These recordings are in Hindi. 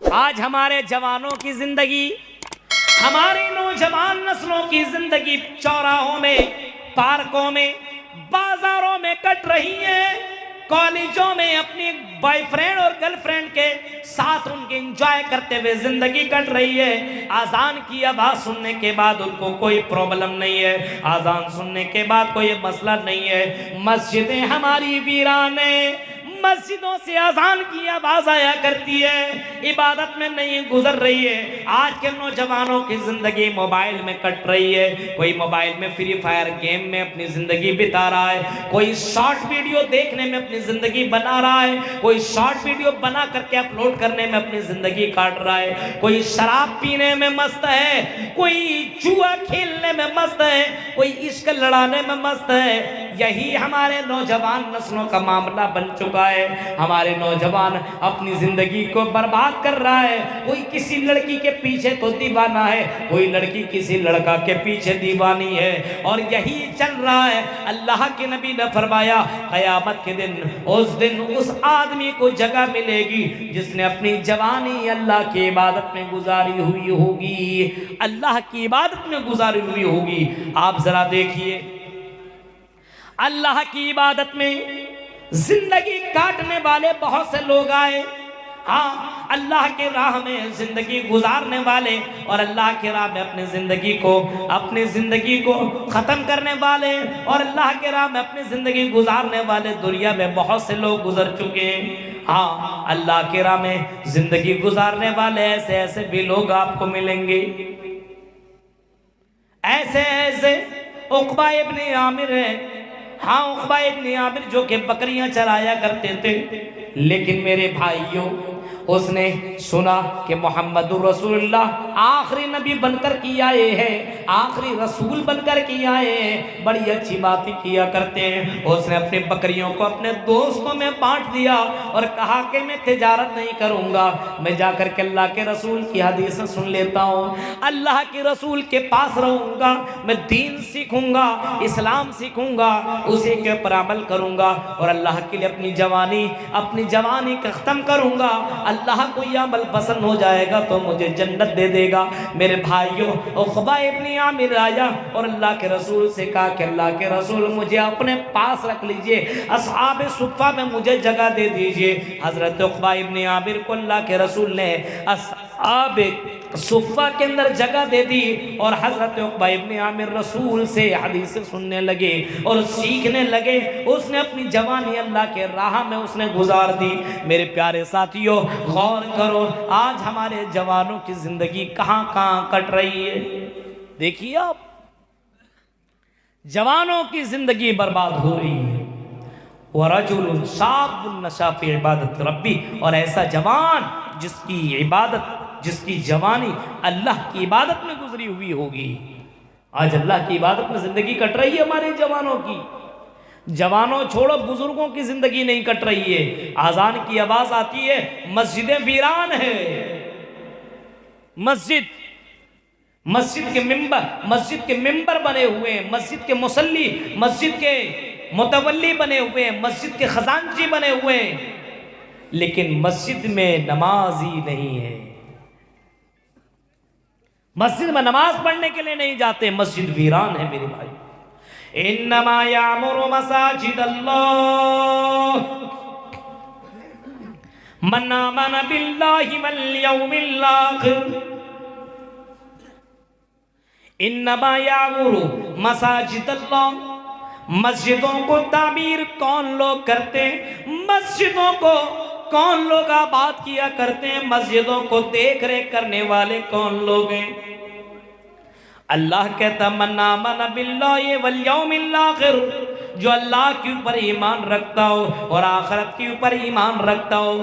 आज हमारे जवानों की जिंदगी, हमारी नौजवान नस्लों की जिंदगी चौराहों में, पार्कों में, बाजारों में कट रही है। कॉलेजों में अपनी बॉयफ्रेंड और गर्लफ्रेंड के साथ उनके एंजॉय करते हुए जिंदगी कट रही है। आजान की आवाज सुनने के बाद उनको कोई प्रॉब्लम नहीं है, आजान सुनने के बाद कोई मसला नहीं है। मस्जिदें हमारी वीरान है, मस्जिदों से अजान की आवाज आया करती है, इबादत में नहीं गुजर रही है। आज के नौजवानों की जिंदगी मोबाइल में कट रही है। कोई मोबाइल में फ्री फायर गेम में अपनी जिंदगी बिता रहा है, कोई शॉर्ट वीडियो देखने में अपनी जिंदगी बना रहा है, कोई शॉर्ट वीडियो बना करके अपलोड करने में अपनी जिंदगी काट रहा है, कोई शराब पीने में मस्त है, कोई जुआ खेलने में मस्त है, कोई इश्क लड़ाने में मस्त है। यही हमारे नौजवान नस्लों का मामला बन चुका है। हमारे नौजवान अपनी जिंदगी को बर्बाद कर रहा है। कोई किसी लड़की के पीछे तो दीवाना है, कोई लड़की किसी लड़का के पीछे दीवानी है, और यही चल रहा है। अल्लाह के नबी ने फरमाया क़यामत के दिन उस आदमी को जगह मिलेगी जिसने अपनी जवानी अल्लाह की इबादत में गुजारी हुई होगी, अल्लाह की इबादत में गुजारी हुई होगी। आप जरा देखिए, अल्लाह की इबादत में जिंदगी काटने वाले बहुत से लोग आए। हाँ, अल्लाह के राह में जिंदगी गुजारने वाले और अल्लाह के राह में अपनी जिंदगी को खत्म करने वाले और अल्लाह के राह में अपनी जिंदगी गुजारने वाले दुनिया में बहुत से लोग गुजर चुके हैं। हाँ, अल्लाह के राह में जिंदगी गुजारने वाले ऐसे ऐसे भी लोग आपको मिलेंगे। ऐसे ऐसे उक़बा इब्न आमिर है। हाँ, उक़बा इब्न आमिर जो कि बकरियां चराया करते थे, लेकिन मेरे भाइयों, उसने सुना कि मोहम्मदुर रसूलुल्लाह आखिरी नबी बनकर के आए हैं, आखिरी रसूल बनकर के आए हैं, बड़ी अच्छी बातें किया करते हैं। उसने अपनी बकरियों को अपने दोस्तों में बांट दिया और कहा कि मैं तिजारत नहीं करूंगा, मैं जाकर के अल्लाह के रसूल की हदीसें सुन लेता हूँ, अल्लाह के रसूल के पास रहूंगा, मैं दीन सीखूंगा, इस्लाम सीखूंगा, उसी के ऊपर अमल करूंगा और अल्लाह के लिए अपनी जवानी का ख़त्म करूंगा। अल्लाह को यह अमल पसंद हो जाएगा तो मुझे जन्नत दे देगा। मेरे भाइयों, उक़बा इब्न आमिर आया और अल्लाह के रसूल से कहा कि अल्लाह के रसूल मुझे अपने पास रख लीजिए, अस्हाब सुफ़्फ़ा में मुझे जगह दे दीजिए। हज़रत उक़बा इब्न आमिर को अल्लाह के रसूल ने अस्हाब सुफ़्फ़ा के अंदर जगह दे दी और हज़रत उक़बा इब्न आमिर रसूल से हदीसें सुनने लगे और सीखने लगे। उसने अपनी जवानी अल्लाह के राह में उसने गुजार दी। मेरे प्यारे साथियों, गौर करो, आज हमारे जवानों की जिंदगी कहाँ कहाँ कट रही है। देखिए आप, जवानों की जिंदगी बर्बाद हो रही है। वरजुलुन शाबुन नशा फी इबादत रब्बी, और ऐसा जवान जिसकी जवानी अल्लाह की इबादत में गुजरी हुई होगी। आज अल्लाह की इबादत में जिंदगी कट रही है हमारे जवानों की। जवानों छोड़ो, बुजुर्गों की जिंदगी नहीं कट रही है। आजान की आवाज आती है, मस्जिदें वीरान है। मस्जिद के मिंबर बने हुए हैं, मस्जिद के मुसल्ली, मस्जिद के मुतवल्ली बने हुए हैं, मस्जिद के खजानची बने हुए हैं, लेकिन मस्जिद में नमाज ही नहीं है। मस्जिद में नमाज पढ़ने के लिए नहीं जाते, मस्जिद वीरान है मेरे भाई। इन्नमा यामुरु मसाजिदल्लाह मन आमन बिल्लाहि वल यौमिल आखिर। इन्नमा यामुरु मसाजिदल्लाह, मस्जिदों को तामीर कौन लोग करते हैं, मस्जिदों को कौन लोग आबाद किया करते हैं, मस्जिदों को देख रेख करने वाले कौन लोग हैं। अल्लाह कहता मन आमन बिल्लाहि वल यौमिल आखिर, जो अल्लाह के ऊपर ईमान रखता हो और आखिरत के ऊपर ईमान रखता हो,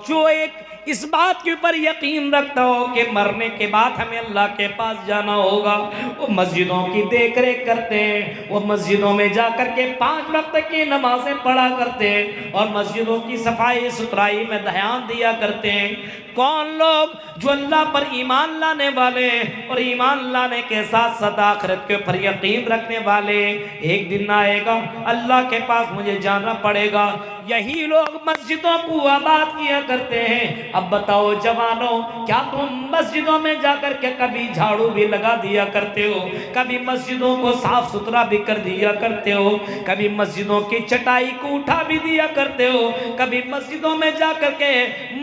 जो एक इस बात के ऊपर यकीन रखता हो कि मरने के बाद हमें अल्लाह के पास जाना होगा, वो मस्जिदों की देख रेख करते हैं। वो मस्जिदों में जाकर के 5 वक्त की नमाजें पढ़ा करते हैं और मस्जिदों की सफाई सुथराई में ध्यान दिया करते हैं। कौन लोग? जो अल्लाह पर ईमान लाने वाले और ईमान लाने के साथ साथ आखिरत के ऊपर यकीन रखने वाले। एक दिन आएगा अल्लाह के पास मुझे जाना पड़ेगा, यही लोग मस्जिदों को आबाद किया करते हैं अब बताओ जवानों, क्या तुम मस्जिदों में जाकर के कभी झाड़ू भी लगा दिया करते हो? कभी मस्जिदों को साफ सुथरा भी कर दिया करते हो? कभी मस्जिदों की चटाई को उठा भी दिया करते हो? कभी मस्जिदों में जाकर के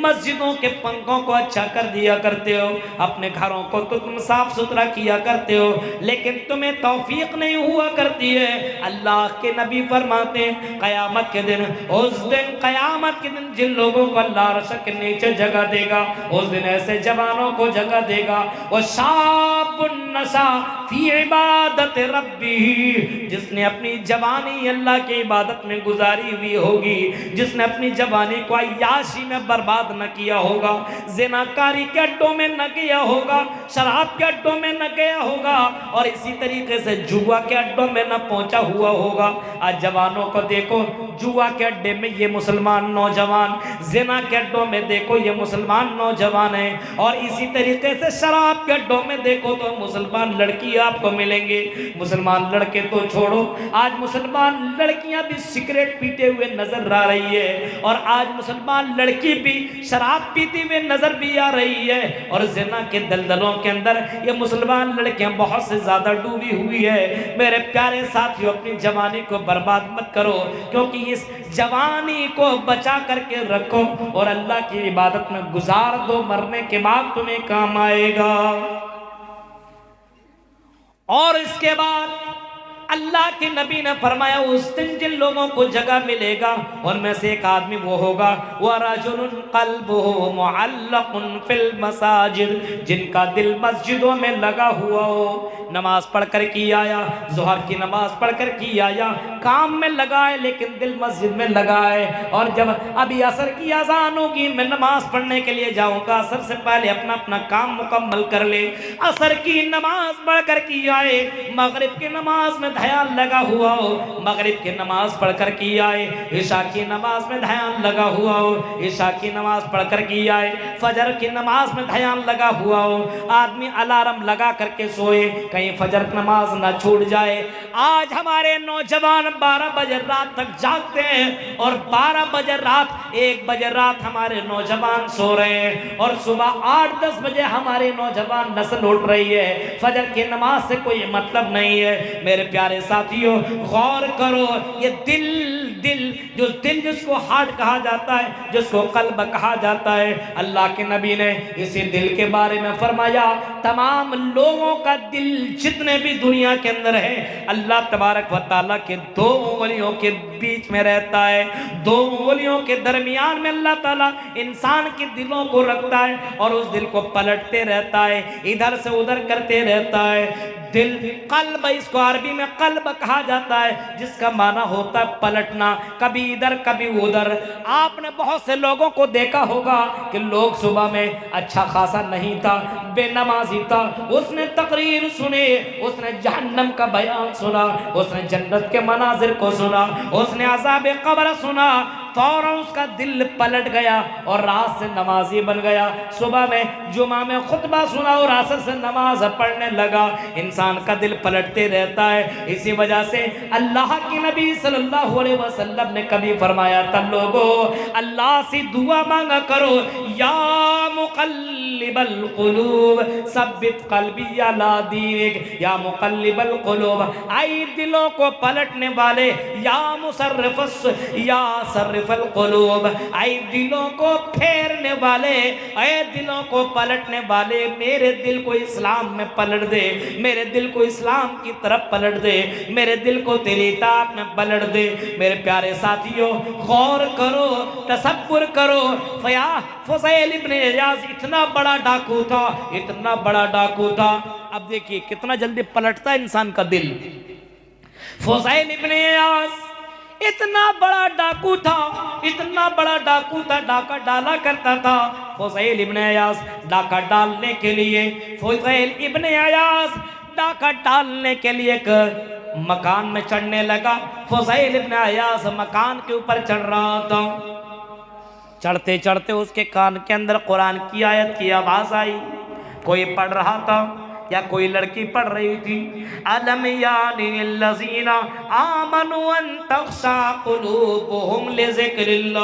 मस्जिदों के पंखों को अच्छा कर दिया करते हो? अपने घरों को तो तुम साफ सुथरा किया करते हो, लेकिन तुम्हें तौफीक नहीं हुआ करती है। अल्लाह के नबी फरमाते हैं कयामत के दिन, उस दिन कयामत के दिन जिन लोगों को अल्लाह अर्श के नीचे जगह देगा, उस दिन ऐसे जवानों को जगह देगा, वो शाबुन नशा फी इबादत रब्बी, जिसने अपनी जवानी अल्लाह की इबादत में गुजारी हुई होगी, जिसने अपनी जवानी को अय्याशी में बर्बाद न किया होगा, ज़िनाकारी के अड्डों में न गया होगा, शराब के अड्डों में न गया होगा, और इसी तरीके से जुआ के अड्डों में न पहुंचा हुआ होगा। आज जवानों को देखो, जुआ के अड्डे में ये मुसलमान नौजवान, ज़िना के अड्डों में देखो ये मुसलमान नौजवान हैं, और इसी तरीके से शराब के अड्डों में देखो तो मुसलमान लड़की आपको मिलेंगे। मुसलमान लड़के तो छोड़ो, आज मुसलमान लड़कियां भी सिगरेट पीते हुए नजर आ रही है, और आज मुसलमान लड़की भी शराब पीती हुए नजर भी आ रही है, और ज़िना के दलदलों के अंदर ये मुसलमान लड़कियां बहुत से ज्यादा डूबी हुई है। मेरे प्यारे साथियों, अपनी जवानी को बर्बाद मत करो, क्योंकि इस जवानी को बचा करके रखो और अल्लाह की इबादत में गुजार दो, मरने के बाद तुम्हें काम आएगा। और इसके बाद अल्लाह के नबी ने फरमाया, उस दिन जिन लोगों को जगह मिलेगा उनमें से एक आदमी वो होगा, वह रजुलुन क़ल्बुहु मुअल्लक़ुन फिल मसाजिद, जिनका दिल मस्जिदों में लगा हुआ हो। नमाज पढ़कर की आया, ज़ोहर की नमाज पढ़कर की आया, काम में लगा है लेकिन दिल मस्जिद में लगा है, और जब अभी असर की अजान होगी, मैं नमाज पढ़ने के लिए जाऊंगा, असर से पहले अपना अपना काम मुकम्मल कर ले। असर की नमाज पढ़कर की आए, मगरिब की नमाज में ध्यान लगा हुआ हो, मगरिब की नमाज पढ़कर की आए, इशा की नमाज में ध्यान लगा हुआ हो, इशा की नमाज पढ़कर की आए, फजर की नमाज में ध्यान लगा हुआ हो। आदमी अलार्म लगा करके सोए, कहीं फजर नमाज ना छूट जाए। आज हमारे नौजवान 12 बजे रात तक जागते हैं, और 12 बजे रात 1 बजे रात हमारे नौजवान सो रहे हैं, और सुबह 8-10 बजे हमारे नौजवान नस्ल उठ रही है। फजर की नमाज से कोई मतलब नहीं है। मेरे प्यारे साथियों, गौर करो, ये दिल जिसको हार्ट कहा जाता है, जिसको कल्ब कहा जाता है, अल्लाह के नबी ने इसी दिल के बारे में फरमाया, तमाम लोगों का दिल जितने भी दुनिया के अंदर है, अल्लाह तबारक व तआला के 2 उंगलियों के बीच में रहता है। 2 उंगलियों के दरमियान में अल्लाह ताला इंसान के दिलों को रखता है, और उस दिल को पलटते रहता है, इधर से उधर करते रहता है। दिल, कल्ब, इसको अरबी में कल्ब कहा जाता है, जिसका माना होता है पलटना, कभी इधर कभी उधर। आपने बहुत से लोगों को देखा होगा कि लोग सुबह में अच्छा खासा नहीं था, बेनमाजी था, उसने तकरीर सुने, उसने जहन्नम का बयान सुना, उसने जन्नत के मनाजिर को सुना, उसने अज़ाब कब्र सुना, फौरन उसका दिल पलट गया और रात से नमाजी बन गया। सुबह में जुमा में खुतबा सुना और असर से नमाज पढ़ने लगा। इंसान का दिल पलटते रहता है। इसी वजह से अल्लाह के नबी सल्लल्लाहु अलैहि वसल्लम ने कभी फरमाया था, लोगों अल्लाह से दुआ मांगा करो, या मुक़ल्लिबल क़ुलूब सब्बित क़ल्बी अला दीनिक, या मुक़ल्लिबल क़ुलूब, आई दिलों को पलटने वाले, या मुसर्रिफ़ुस, या सर्रिफ़ल क़ुलूब, आई दिलों को फेरने वाले, ऐ दिलों को पलटने वाले, मेरे दिल को इस्लाम में पलट दे, मेरे दिल को इस्लाम की तरफ पलट दे, मेरे दिल को तेरी इताअत में पलट दे। मेरे प्यारे साथियों, गौर करो, तसब्बुर करो। फ़ुज़ैल इब्ने इयाज़ इतना बड़ा डाकू था, इतना बड़ा डाकू था। अब देखिए कितना जल्दी पलटता है इंसान का दिल। फ़ुज़ैल इब्ने इयाज़ इतना बड़ा डाकू था, इतना बड़ा डाकू था, डाका डाला करता था। फ़ुज़ैल इब्ने इयाज़ डाका डालने के लिए, फ़ुज़ैल इब्ने इयाज़ डाका डालने के लिए एक मकान में चढ़ने लगा। फ़ुज़ैल इब्ने इयाज़ मकान के ऊपर चढ़ रहा था। चढ़ते चढ़ते उसके कान के अंदर कुरान की आयत की आवाज़ आई। कोई पढ़ रहा था या कोई लड़की पढ़ रही थी, अलम यानिल्लज़ीना आमनु अन तख़शा क़ुलूबुहुम लिज़िक्रिल्लाह।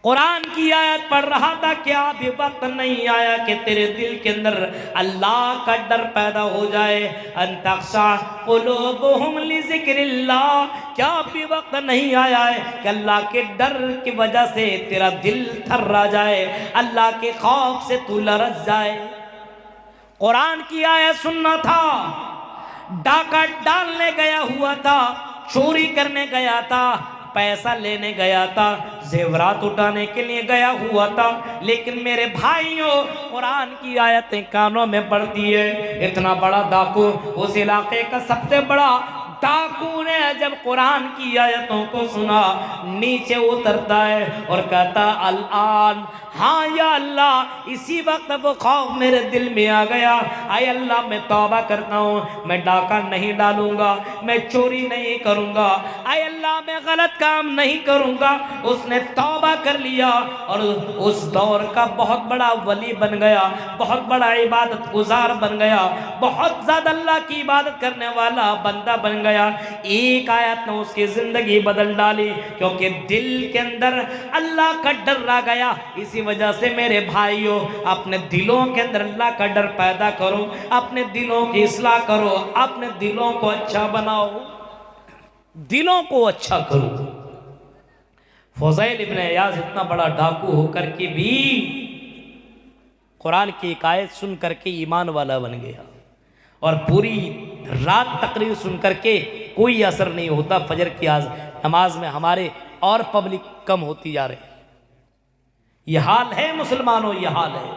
कुरान की आयत पढ़ रहा था, क्या अभी वक्त नहीं आया कि तेरे दिल के अंदर अल्लाह का डर पैदा हो जाए। अंतक्षा कुलूबुहुम लिज़िक्रिल्लाह, क्या अभी वक्त नहीं आया है कि अल्लाह के डर की वजह से तेरा दिल थर्रा जाए, अल्लाह के खौफ से तू लरज़ जाए। कुरान की आयत सुनना था, डाका डालने गया हुआ था, चोरी करने गया था, पैसा लेने गया था, जेवरात उठाने के लिए गया हुआ था, लेकिन मेरे भाइयों कुरान की आयतें कानों में पड़ती है। इतना बड़ा डाकू, उस इलाके का सबसे बड़ा डाकू ने जब कुरान की आयतों को सुना, नीचे उतरता है और कहता अल-आन, हाँ या अल्लाह, इसी वक्त वो खौफ मेरे दिल में आ गया। आय अल्लाह, मैं तौबा करता हूँ, मैं डाका नहीं डालूंगा, मैं चोरी नहीं करूंगा, आय अल्लाह मैं गलत काम नहीं करूंगा। उसने तौबा कर लिया और उस दौर का बहुत बड़ा वली बन गया, बहुत बड़ा इबादत गुजार बन गया, बहुत ज्यादा अल्लाह की इबादत करने वाला बंदा बन गया। एक आयत ने उसकी जिंदगी बदल डाली, क्योंकि दिल के अंदर अल्लाह का डर आ गया। इसी वजह से मेरे भाइयों, अपने दिलों के अंदर अल्लाह का डर पैदा करो, अपने दिलों की इस्लाह करो, अपने दिलों को अच्छा बनाओ, दिलों को अच्छा करो। फुज़ैल इब्न इयाज़ इतना बड़ा डाकू होकर के भी कुरान की एक आयत सुन करके ईमान वाला बन गया, और पूरी रात तकरीर सुन करके कोई असर नहीं होता। फजर की नमाज में हमारे और पब्लिक कम होती जा रही। यह हाल है मुसलमानों, यह हाल है।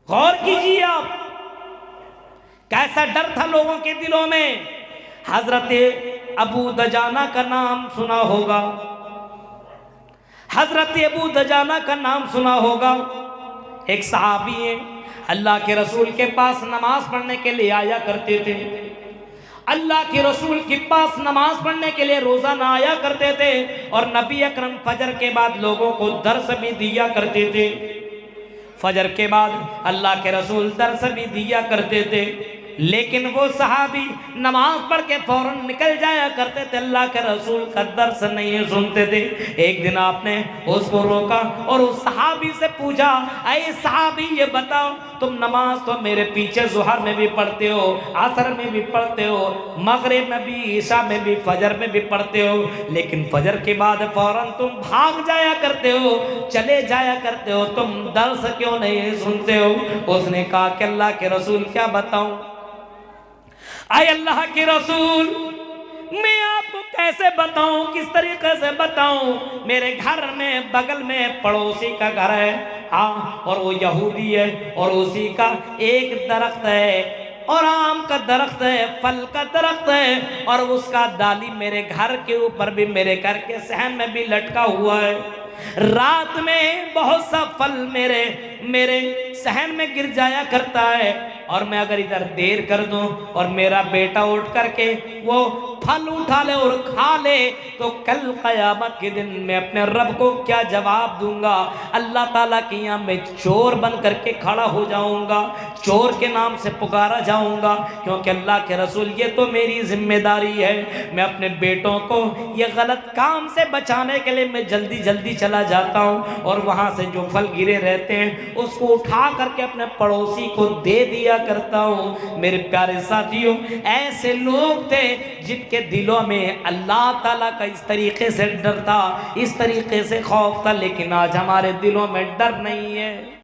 गौर कीजिए आप, कैसा डर था लोगों के दिलों में। हजरत अबू दजाना का नाम सुना होगा, हजरत अबू दजाना का नाम सुना होगा। एक सहाबी है, अल्लाह के रसूल के पास नमाज पढ़ने के लिए आया करते थे। अल्लाह के रसूल के पास नमाज पढ़ने के लिए रोजाना आया करते थे, और नबी अकरम फजर के बाद लोगों को दर्स भी दिया करते थे। फजर के बाद अल्लाह के रसूल दर्स भी दिया करते थे, लेकिन वो सहाबी नमाज पढ़ के फौरन निकल जाया करते थे, अल्लाह के रसूल का दर्स नहीं सुनते थे। एक दिन आपने उसको रोका और उस सहाबी से पूछा, अरे सहाबी ये बताओ, तुम नमाज तो मेरे पीछे ज़ुहर में भी पढ़ते हो, असर में भी पढ़ते हो, मगरिब में भी, ईशा में भी, फजर में भी पढ़ते हो, लेकिन फजर के बाद फौरन तुम भाग जाया करते हो, चले जाया करते हो, तुम दर्स क्यों नहीं सुनते हो? उसने कहा कि अल्लाह के रसूल क्या बताऊं, आए अल्लाह के रसूल, मैं आपको कैसे बताऊं, किस तरीके से बताऊं। मेरे घर में बगल में पड़ोसी का घर है, हाँ, और वो यहूदी है, और उसी का एक दरख्त है और आम का दरख्त है, फल का दरख्त है, और उसका डाली मेरे घर के ऊपर भी, मेरे घर के सहन में भी लटका हुआ है। रात में बहुत सा फल मेरे सहन में गिर जाया करता है, और मैं अगर इधर देर कर दूं और मेरा बेटा उठ करके वो फल उठा ले और खा ले, तो कल क़यामत के दिन मैं अपने रब को क्या जवाब दूंगा? अल्लाह ताला के यहाँ मैं चोर बन करके खड़ा हो जाऊंगा, चोर के नाम से पुकारा जाऊंगा, क्योंकि अल्लाह के रसूल ये तो मेरी जिम्मेदारी है। मैं अपने बेटों को ये गलत काम से बचाने के लिए मैं जल्दी जल्दी चला जाता हूँ, और वहाँ से जो फल गिरे रहते हैं उसको उठा करके अपने पड़ोसी को दे दिया करता हूँ। मेरे प्यारे साथियों, ऐसे लोग थे जिनके दिलों में अल्लाह ताला का इस तरीके से डर था, इस तरीके से खौफ था, लेकिन आज हमारे दिलों में डर नहीं है।